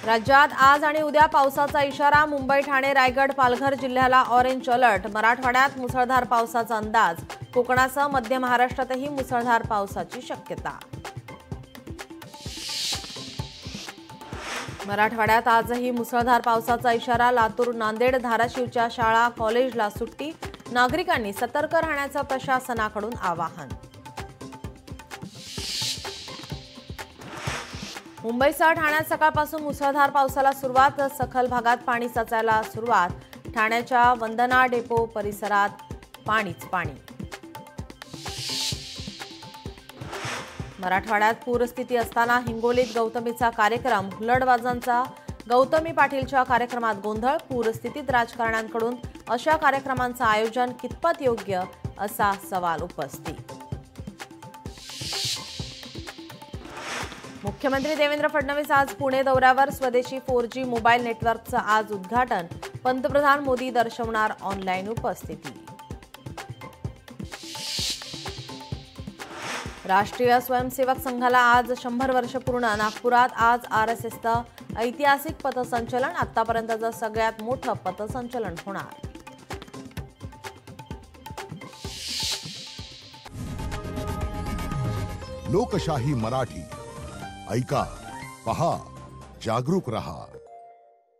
राज्यात आज आणि उद्या पावसाचा इशारा। मुंबई, ठाणे, रायगड, पालघर जिल्ह्याला ऑरेंज अलर्ट। मराठवाड्यात मुसळधार पावसाचा अंदाज। कोकणासह मध्य महाराष्ट्रातही मुसळधार पावसाची शक्यता। मराठवाड्यात आजही मुसळधार पावसाचा इशारा। लातूर, नांदेड, धाराशिवच्या शाळा कॉलेजला सुट्टी। नागरिकांनी सतर्क राहण्याचं प्रशासनाकडून आवाहन। मुंबईसह ठाण्यात सकाळपासून मुसळधार पावसाला सुरुवात। सखल भागात पाणी साचायला सुरुवात। ठाण्याच्या वंदना डेपो परिसरात पाणीच पाणी। मराठवाड्यात पूरस्थिती असताना हिंगोलीत गौतमीचा कार्यक्रम। हुल्लडबाजांचा गौतमी पाटीलच्या कार्यक्रमात गोंधळ। पूरस्थितीत राजकारण्यांकडून अशा कार्यक्रमांचं आयोजन कितपत योग्य असा सवाल उपस्थित। मुख्यमंत्री देवेंद्र फडणवीस आज पुणे दौऱ्यावर। स्वदेशी 4G मोबाईल नेटवर्कचं आज उद्घाटन। पंतप्रधान मोदी दर्शवणार ऑनलाईन उपस्थिती। राष्ट्रीय स्वयंसेवक संघाला आज 100 वर्ष पूर्ण। नागपुरात आज RSSचं ऐतिहासिक पथसंचलन। आतापर्यंतचं सगळ्यात मोठं पथसंचलन होणार। लोकशाही मराठी ऐका, पहा, जागरूक रहा।